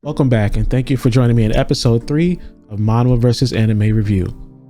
Welcome back, and thank you for joining me in episode 3 of Manhwa vs. Anime Review.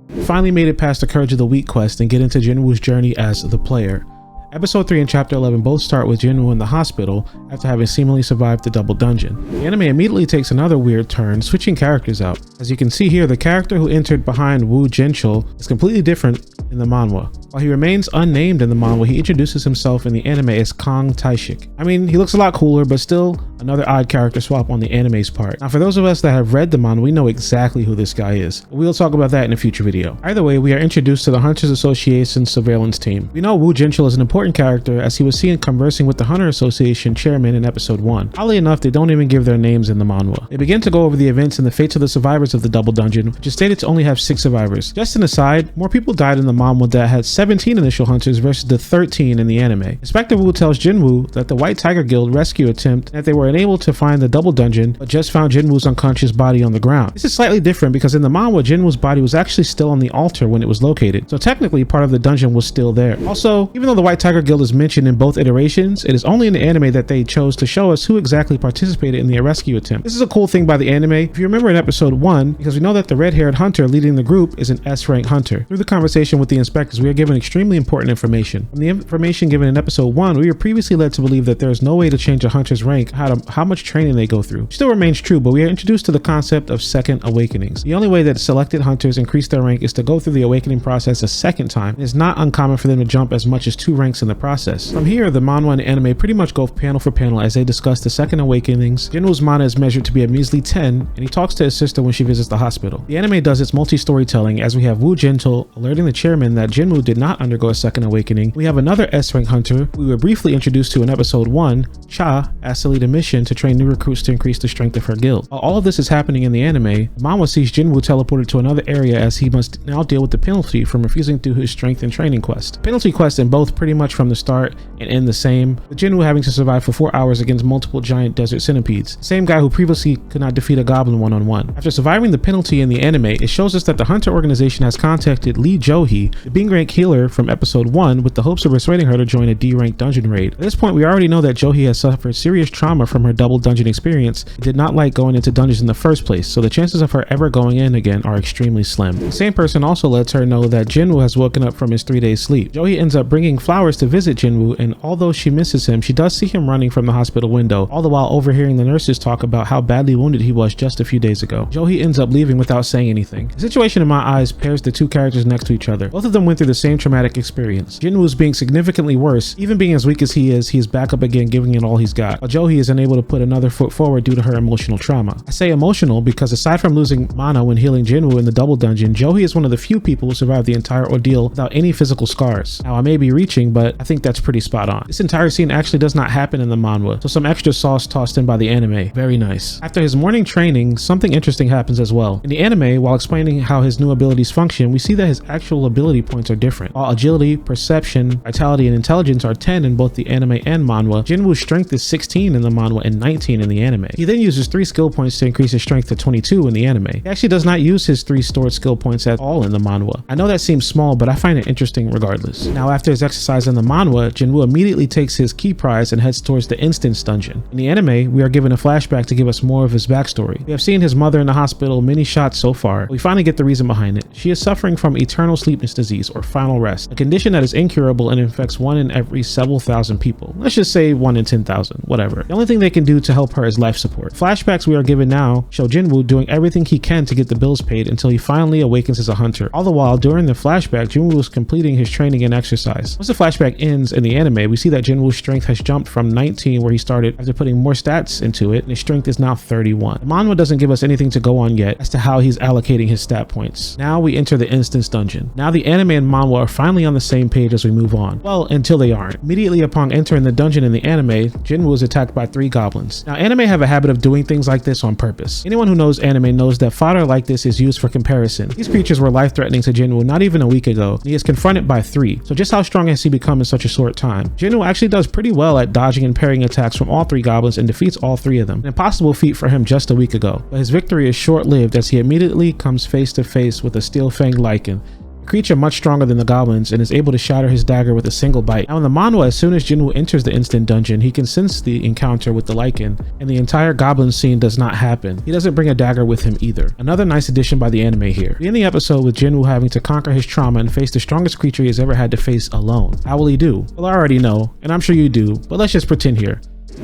We finally made it past the Courage of the Week quest and get into Jinwoo's journey as the player. Episode 3 and Chapter 11 both start with Jinwoo in the hospital after having seemingly survived the double dungeon. The anime immediately takes another weird turn, switching characters out. As you can see here, the character who entered behind Woo Jinchul is completely different in the manhwa. While he remains unnamed in the manhwa, he introduces himself in the anime as Kong Taishik. I mean, he looks a lot cooler, but still another odd character swap on the anime's part. Now, for those of us that have read the manhwa, we know exactly who this guy is. We'll talk about that in a future video. Either way, we are introduced to the Hunters Association surveillance team. We know Woo Jinchul is an important character as he was seen conversing with the Hunter Association chairman in episode 1. Oddly enough, they don't even give their names in the manhwa. They begin to go over the events and the fates of the survivors of the double dungeon, which is stated to only have 6 survivors. Just an aside, more people died in the manhwa that had 17 initial hunters versus the 13 in the anime. Inspector Woo tells Jinwoo that the White Tiger Guild rescue attempt and that they were unable to find the double dungeon, but just found Jinwoo's unconscious body on the ground. This is slightly different because in the manhwa, Jinwoo's body was actually still on the altar when it was located, so technically part of the dungeon was still there. Also, even though the White Tiger Guild is mentioned in both iterations, it is only in the anime that they chose to show us who exactly participated in the rescue attempt. This is a cool thing by the anime. If you remember in episode 1, because we know that the red-haired hunter leading the group is an S-rank hunter. Through the conversation with the inspectors, we are given extremely important information. From the information given in episode 1, we were previously led to believe that there is no way to change a hunter's rank, how much training they go through. It still remains true, but we are introduced to the concept of second awakenings. The only way that selected hunters increase their rank is to go through the awakening process a second time. It is not uncommon for them to jump as much as 2 ranks in the process. From here, the manhwa and anime pretty much go panel for panel as they discuss the second awakenings. Jinwoo's mana is measured to be a measly 10, and he talks to his sister when she visits the hospital. The anime does its multi-storytelling as we have Woo Jinchul alerting the chairman that Jinwoo did not undergo a second awakening. We have another S-rank hunter we were briefly introduced to in episode 1, Cha, asked to lead a mission to train new recruits to increase the strength of her guild. While all of this is happening in the anime, the manhwa sees Jinwoo teleported to another area as he must now deal with the penalty from refusing to do his strength and training quest. Penalty quests in both pretty much from the start and end the same, with Jinwoo having to survive for 4 hours against multiple giant desert centipedes. The same guy who previously could not defeat a goblin one-on-one. After surviving the penalty in the anime, it shows us that the Hunter organization has contacted Lee Jo-hee, the B-rank healer from episode 1, with the hopes of persuading her to join a D-rank dungeon raid. At this point, we already know that Jo-hee has suffered serious trauma from her double dungeon experience and did not like going into dungeons in the first place, so the chances of her ever going in again are extremely slim. The same person also lets her know that Jinwoo has woken up from his 3-day sleep. Jo-hee ends up bringing flowers to visit Jinwoo, and although she misses him, she does see him running from the hospital window, all the while overhearing the nurses talk about how badly wounded he was just a few days ago. Jo-hee ends up leaving without saying anything. The situation in my eyes pairs the 2 characters next to each other. Both of them went through the same traumatic experience. Jinwoo's being significantly worse. Even being as weak as he is back up again, giving it all he's got, while Jo-hee is unable to put another foot forward due to her emotional trauma. I say emotional because aside from losing mana when healing Jinwoo in the double dungeon, Jo-hee is one of the few people who survived the entire ordeal without any physical scars. Now, I may be reaching, but I think that's pretty spot on. This entire scene actually does not happen in the manhwa, so some extra sauce tossed in by the anime. Very nice. After his morning training, something interesting happens as well. In the anime, while explaining how his new abilities function, we see that his actual ability points are different. While agility, perception, vitality, and intelligence are 10 in both the anime and manhwa, Jinwoo's strength is 16 in the manhwa and 19 in the anime. He then uses 3 skill points to increase his strength to 22 in the anime. He actually does not use his 3 stored skill points at all in the manhwa. I know that seems small, but I find it interesting regardless. Now, after his exercise in the manhwa, Jinwoo immediately takes his key prize and heads towards the instance dungeon. In the anime, we are given a flashback to give us more of his backstory. We have seen his mother in the hospital many shots so far, but we finally get the reason behind it. She is suffering from eternal sleepiness disease, or final rest, a condition that is incurable and infects 1 in every several thousand people. Let's just say 1 in 10,000, whatever. The only thing they can do to help her is life support. Flashbacks we are given now show Jinwoo doing everything he can to get the bills paid until he finally awakens as a hunter. All the while, during the flashback, Jinwoo is completing his training and exercise. Once the flashback ends in the anime, we see that Jinwoo's strength has jumped from 19 where he started after putting more stats into it, and his strength is now 31. The manhwa doesn't give us anything to go on yet as to how he's allocating his stat points. Now we enter the instance dungeon. Now the anime and manhwa are finally on the same page as we move on. Well, until they aren't. Immediately upon entering the dungeon in the anime, Jinwoo is attacked by 3 goblins. Now anime have a habit of doing things like this on purpose. Anyone who knows anime knows that fodder like this is used for comparison. These creatures were life-threatening to Jinwoo not even a week ago, and he is confronted by 3. So just how strong has he become in such a short time? Jinwoo actually does pretty well at dodging and parrying attacks from all 3 goblins and defeats all 3 of them. An impossible feat for him just a week ago. But his victory is short-lived as he immediately comes face to face with a steel-fanged lichen, creature much stronger than the goblins and is able to shatter his dagger with a single bite. Now in the manhwa, as soon as Jinwoo enters the instant dungeon, he can sense the encounter with the lichen, and the entire goblin scene does not happen. He doesn't bring a dagger with him either. Another nice addition by the anime here. We end the episode with Jinwoo having to conquer his trauma and face the strongest creature he has ever had to face alone. How will he do? Well, I already know, and I'm sure you do, but let's just pretend here.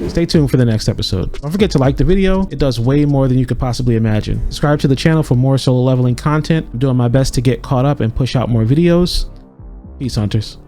Stay tuned for the next episode. Don't forget to like the video. It does way more than you could possibly imagine. Subscribe to the channel for more solo leveling content. I'm doing my best to get caught up and push out more videos. Peace, hunters.